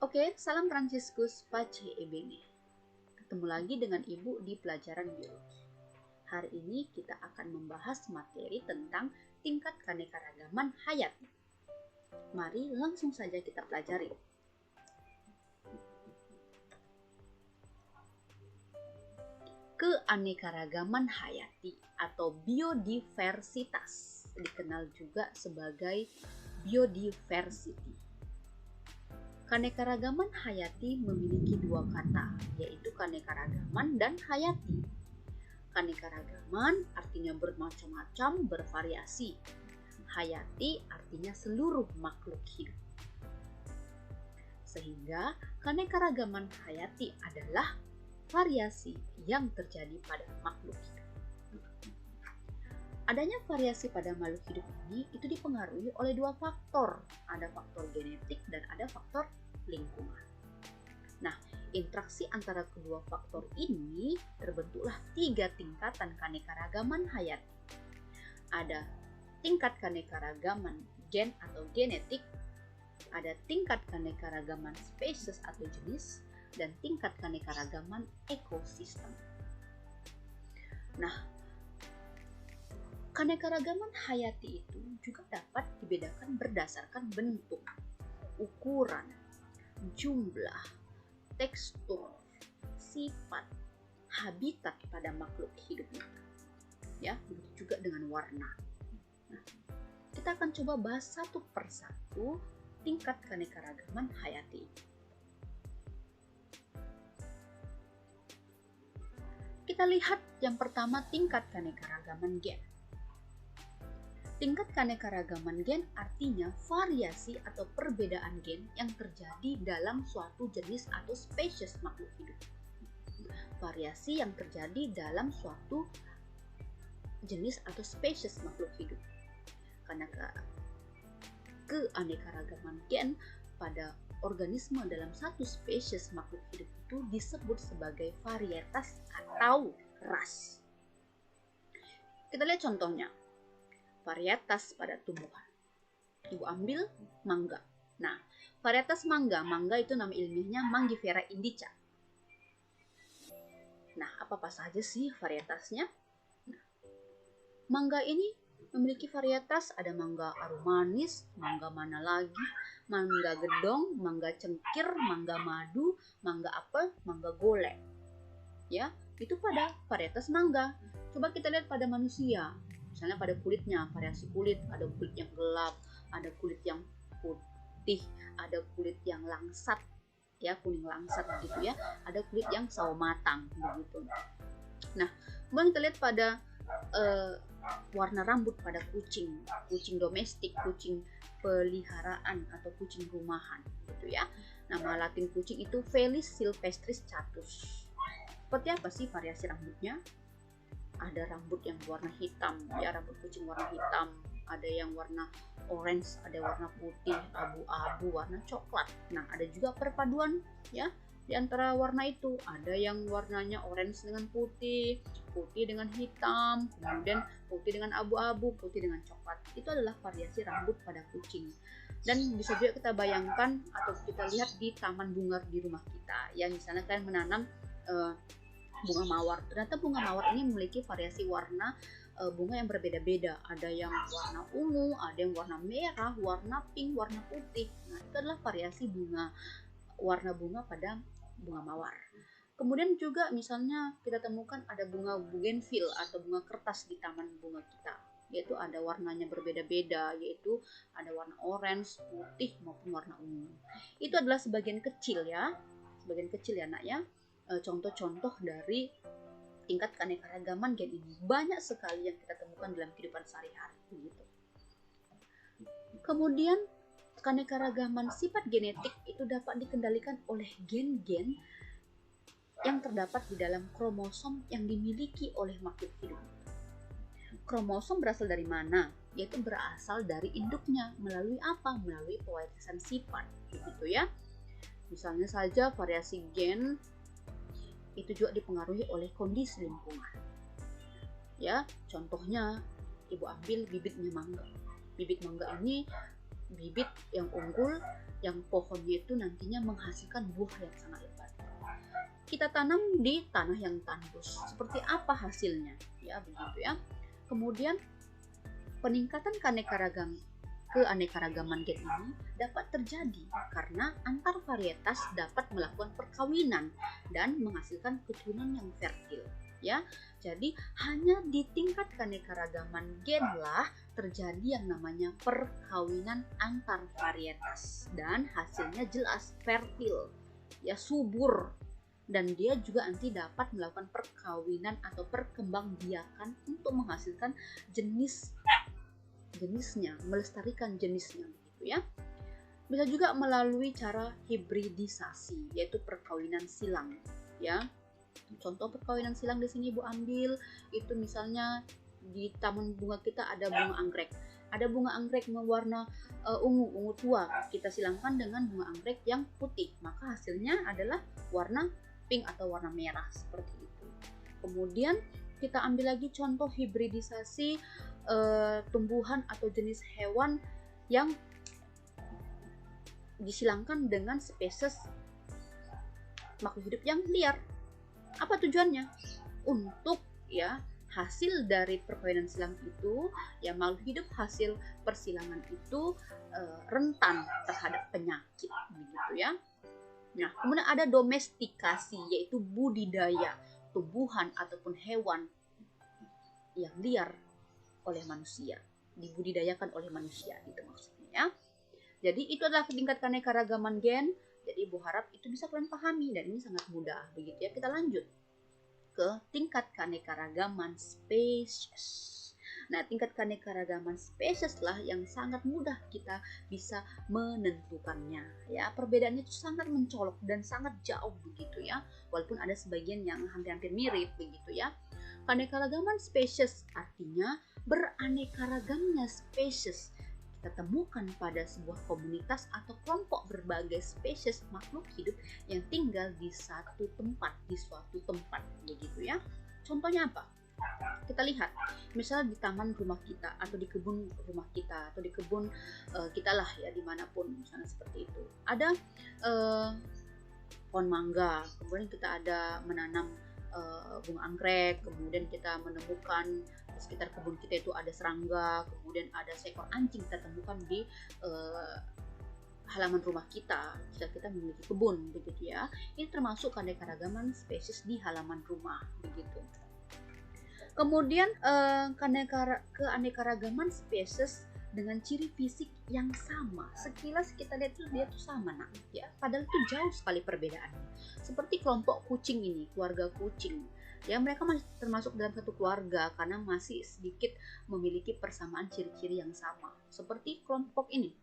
Oke, salam Franciscus Pace Ebene. Ketemu lagi dengan Ibu di pelajaran biologi. Hari ini kita akan membahas materi tentang tingkat keanekaragaman hayati. Mari langsung saja kita pelajari. Keanekaragaman hayati atau biodiversitas, dikenal juga sebagai biodiversity. Keanekaragaman hayati memiliki dua kata, yaitu keanekaragaman dan hayati. Keanekaragaman artinya bermacam-macam, bervariasi. Hayati artinya seluruh makhluk hidup. Sehingga keanekaragaman hayati adalah variasi yang terjadi pada makhluk hidup. Adanya variasi pada makhluk hidup ini itu dipengaruhi oleh dua faktor. Ada faktor genetik dan ada faktor lingkungan. Nah, interaksi antara kedua faktor ini terbentuklah tiga tingkatan keanekaragaman hayati. Ada tingkat keanekaragaman gen atau genetik, ada tingkat keanekaragaman spesies atau jenis, dan tingkat keanekaragaman ekosistem. Nah, keanekaragaman hayati itu juga dapat dibedakan berdasarkan bentuk, ukuran, jumlah, tekstur, sifat, habitat pada makhluk hidup itu. Ya, begitu juga dengan warna. Nah, kita akan coba bahas satu persatu tingkat keanekaragaman hayati. Kita lihat yang pertama tingkat keanekaragaman gen. Tingkat keanekaragaman gen artinya variasi atau perbedaan gen yang terjadi dalam suatu jenis atau spesies makhluk hidup. Variasi yang terjadi dalam suatu jenis atau spesies makhluk hidup. Karena keanekaragaman gen pada organisme dalam satu spesies makhluk hidup itu disebut sebagai varietas atau ras. Kita lihat contohnya. Varietas pada tumbuhan. Ibu ambil mangga. Nah, varietas mangga itu nama ilmiahnya Mangifera indica. Nah, apa saja sih varietasnya? Nah, mangga ini memiliki varietas, ada mangga aromanis, mangga mana lagi, mangga gedong, mangga cengkir, mangga madu, mangga apel, mangga golek. Ya, itu pada varietas mangga. Coba kita lihat pada manusia. Misalnya pada kulitnya, variasi kulit, ada kulit yang gelap, ada kulit yang putih, ada kulit yang langsat, ya kuning langsat gitu ya, ada kulit yang sawo matang begitu. Nah, kemudian kita lihat pada warna rambut pada kucing domestik, kucing peliharaan atau kucing rumahan gitu ya. Nama Latin kucing itu Felis silvestris catus. Seperti apa sih variasi rambutnya? Ada rambut yang warna hitam, ya rambut kucing warna hitam, ada yang warna orange, ada warna putih, abu-abu, warna coklat. Nah, ada juga perpaduan ya di antara warna itu. Ada yang warnanya orange dengan putih, putih dengan hitam, kemudian putih dengan abu-abu, putih dengan coklat. Itu adalah variasi rambut pada kucing. Dan bisa juga kita bayangkan atau kita lihat di taman bunga di rumah kita. Ya, misalnya kalian menanam bunga mawar. Ternyata bunga mawar ini memiliki variasi warna bunga yang berbeda-beda. Ada yang warna ungu, ada yang warna merah, warna pink, warna putih. Nah, itu adalah variasi warna bunga pada bunga mawar. Kemudian juga misalnya kita temukan ada bunga bougainville atau bunga kertas di taman bunga kita. Yaitu ada warnanya berbeda-beda, yaitu ada warna orange, putih maupun warna ungu. Itu adalah sebagian kecil ya nak ya. Contoh-contoh dari tingkat keanekaragaman gen ini. Banyak sekali yang kita temukan dalam kehidupan sehari-hari begitu. Kemudian keanekaragaman sifat genetik itu dapat dikendalikan oleh gen-gen yang terdapat di dalam kromosom yang dimiliki oleh makhluk hidup. Kromosom berasal dari mana? Yaitu berasal dari induknya. Melalui apa? Melalui pewarisan sifat begitu ya. Misalnya saja variasi gen itu juga dipengaruhi oleh kondisi lingkungan. Ya, contohnya ibu ambil bibitnya mangga. Bibit mangga ini bibit yang unggul, yang pohonnya itu nantinya menghasilkan buah yang sangat lebat. Kita tanam di tanah yang tandus. Seperti apa hasilnya? Ya, begitu ya. Kemudian peningkatan keanekaragaman gen ini dapat terjadi karena antar varietas dapat melakukan perkawinan dan menghasilkan keturunan yang fertil. Ya, jadi hanya di tingkat keanekaragaman gen lah terjadi yang namanya perkawinan antar varietas dan hasilnya jelas fertil, ya, subur, dan dia juga nanti dapat melakukan perkawinan atau perkembangbiakan untuk menghasilkan jenisnya, melestarikan jenisnya, gitu ya. Bisa juga melalui cara hibridisasi, yaitu perkawinan silang, ya. Contoh perkawinan silang di sini Ibu ambil itu misalnya di taman bunga kita ada bunga anggrek. Ada bunga anggrek warna ungu tua, kita silangkan dengan bunga anggrek yang putih, maka hasilnya adalah warna pink atau warna merah seperti itu. Kemudian kita ambil lagi contoh hibridisasi tumbuhan atau jenis hewan yang disilangkan dengan spesies makhluk hidup yang liar. Apa tujuannya? Untuk, ya, hasil dari perkawinan silang itu, ya, makhluk hidup hasil persilangan itu rentan terhadap penyakit, begitu ya. Nah, kemudian ada domestikasi, yaitu budidaya tumbuhan ataupun hewan yang liar oleh manusia, dibudidayakan oleh manusia, gitu maksudnya ya. Jadi itu adalah tingkat keanekaragaman gen. Jadi Ibu harap itu bisa kalian pahami dan ini sangat mudah, begitu ya. Kita lanjut ke tingkat keanekaragaman spesies. Nah, tingkat keanekaragaman spesies lah yang sangat mudah kita bisa menentukannya, ya. Perbedaannya itu sangat mencolok dan sangat jauh, begitu ya. Walaupun ada sebagian yang hampir-hampir mirip, begitu ya. Keanekaragaman spesies artinya beraneka-ragamnya spesies kita temukan pada sebuah komunitas atau kelompok berbagai spesies makhluk hidup yang tinggal di suatu tempat, begitu ya. Contohnya apa? Kita lihat, misalnya di taman rumah kita atau di kebun rumah kita atau di kebun kita lah, ya, dimanapun misalnya seperti itu. Ada pohon mangga, kemudian kita ada menanam bunga anggrek, kemudian kita menemukan di sekitar kebun kita itu ada serangga, kemudian ada seekor anjing kita temukan di halaman rumah kita jika kita memiliki kebun, begitu ya. Ini termasuk keanekaragaman spesies di halaman rumah, begitu. Kemudian keanekaragaman spesies dengan ciri fisik yang sama. Sekilas kita lihat tuh dia tuh sama, nah, ya. Padahal itu jauh sekali perbedaannya. Seperti kelompok kucing ini, keluarga kucing. Ya, mereka masih termasuk dalam satu keluarga karena masih sedikit memiliki persamaan ciri-ciri yang sama. Seperti kelompok ini,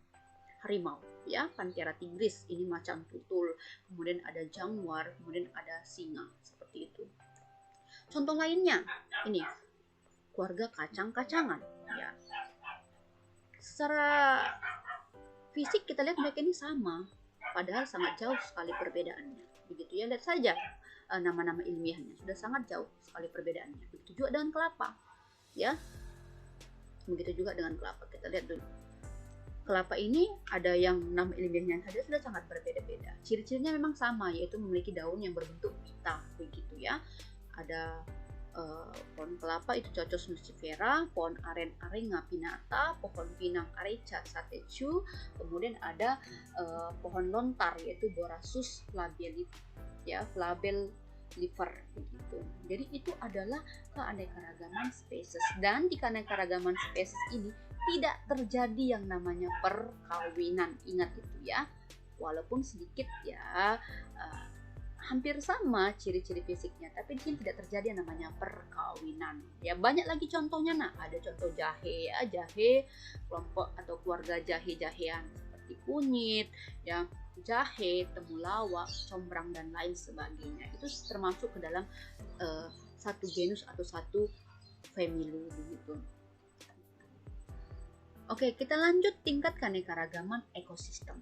harimau, ya, Panthera tigris, ini macan tutul, kemudian ada jaguar, kemudian ada singa, seperti itu. Contoh lainnya, ini keluarga kacang-kacangan, ya. Secara fisik kita lihat mereka ini sama, padahal sangat jauh sekali perbedaannya, begitu ya. Lihat saja nama-nama ilmiahnya sudah sangat jauh sekali perbedaannya. Begitu juga dengan kelapa, ya. Begitu juga dengan kelapa. Kita lihat dulu. Kelapa ini ada yang nama ilmiahnya saja sudah sangat berbeda-beda. Ciri-cirinya memang sama, yaitu memiliki daun yang berbentuk pita, begitu ya. Ada pohon kelapa itu Cocos nucifera, pohon aren arenga pinnata, pohon pinang areca satechu, kemudian ada pohon lontar yaitu Borassus flabellifer, begitu. Jadi itu adalah keanekaragaman spesies, dan di keanekaragaman spesies ini tidak terjadi yang namanya perkawinan. Ingat itu ya, walaupun sedikit ya hampir sama ciri-ciri fisiknya, tapi di sini tidak terjadi yang namanya perkawinan. Ya, banyak lagi contohnya. Nah, ada contoh jahe, ya, jahe kelompok atau keluarga jahe-jahean seperti kunyit, ya, jahe, temulawak, combrang dan lain sebagainya. Itu termasuk ke dalam satu genus atau satu family, begitu. Oke, kita lanjut tingkat keanekaragaman ekosistem.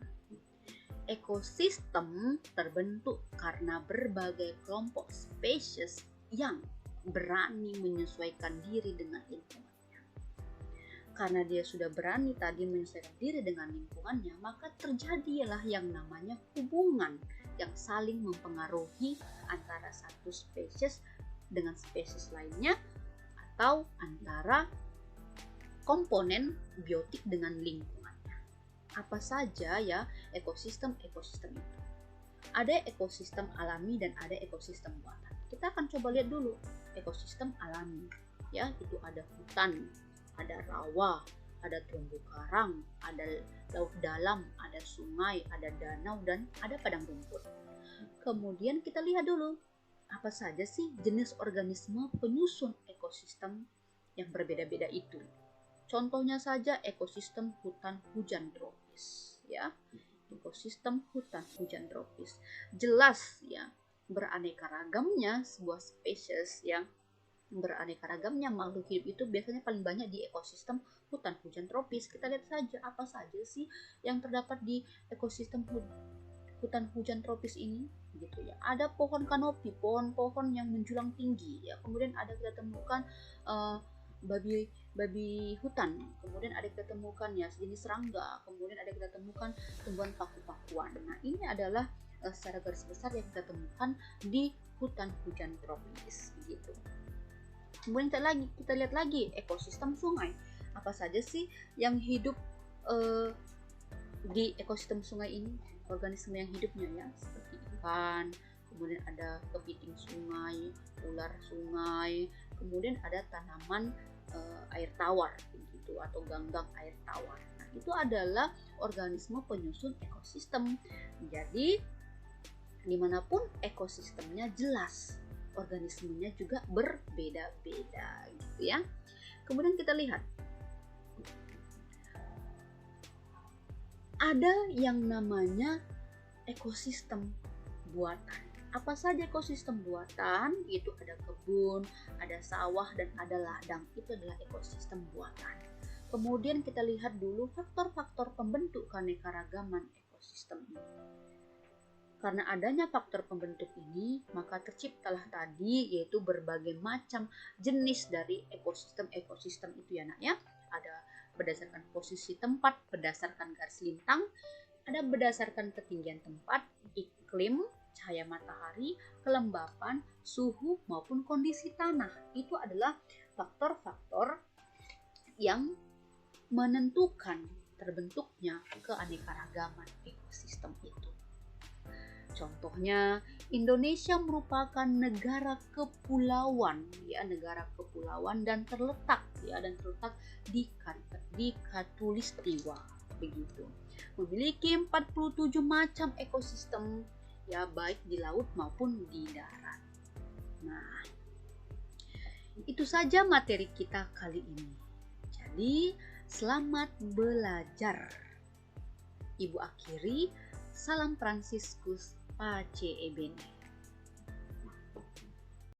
Ekosistem terbentuk karena berbagai kelompok spesies yang berani menyesuaikan diri dengan lingkungannya. karena dia sudah berani tadi menyesuaikan diri dengan lingkungannya, maka terjadilah yang namanya hubungan yang saling mempengaruhi antara satu spesies dengan spesies lainnya, atau antara komponen biotik dengan lingkungannya. Apa saja ya ekosistem-ekosistem itu? Ada ekosistem alami dan ada ekosistem buatan. Kita akan coba lihat dulu ekosistem alami. Ya, itu ada hutan, ada rawa, ada terumbu karang, ada laut dalam, ada sungai, ada danau, dan ada padang rumput. Kemudian kita lihat dulu, apa saja sih jenis organisme penyusun ekosistem yang berbeda-beda itu. Contohnya saja ekosistem hutan hujan tropis, ya. Ekosistem hutan hujan tropis. Jelas ya, beraneka ragamnya sebuah spesies yang beraneka ragamnya makhluk hidup itu biasanya paling banyak di ekosistem hutan hujan tropis. Kita lihat saja apa saja sih yang terdapat di ekosistem hutan hujan tropis ini, gitu ya. Ada pohon kanopi, pohon-pohon yang menjulang tinggi, ya. Kemudian ada kita temukan babi hutan, kemudian ada kita temukan ya sejenis serangga, kemudian ada kita temukan tumbuhan paku-pakuan. Nah, ini adalah secara garis besar yang kita temukan di hutan hujan tropis, gitu. Kemudian kita lihat lagi ekosistem sungai. Apa saja sih yang hidup di ekosistem sungai ini? Organisme yang hidupnya ya, seperti ikan, kemudian ada kepiting sungai, ular sungai, kemudian ada tanaman air tawar begitu, atau ganggang air tawar. Nah, itu adalah organisme penyusun ekosistem. Jadi dimanapun ekosistemnya jelas, organismenya juga berbeda-beda, gitu ya. Kemudian kita lihat ada yang namanya ekosistem buatan. Apa saja ekosistem buatan? Itu ada kebun, ada sawah, dan ada ladang. Itu adalah ekosistem buatan. Kemudian kita lihat dulu faktor-faktor pembentuk keanekaragaman ekosistem ini. Karena adanya faktor pembentuk ini, maka terciptalah tadi yaitu berbagai macam jenis dari ekosistem itu ya nak ya. Ada berdasarkan posisi tempat, berdasarkan garis lintang, ada berdasarkan ketinggian tempat, iklim, cahaya matahari, kelembapan, suhu, maupun kondisi tanah. Itu adalah faktor-faktor yang menentukan terbentuknya keanekaragaman ekosistem itu. Contohnya, Indonesia merupakan negara kepulauan, ya, negara kepulauan dan terletak di Khatulistiwa, begitu. Memiliki 47 macam ekosistem, ya, baik di laut maupun di darat. Nah, itu saja materi kita kali ini. Jadi, selamat belajar. Ibu akhiri, salam Fransiskus Pace Ebene.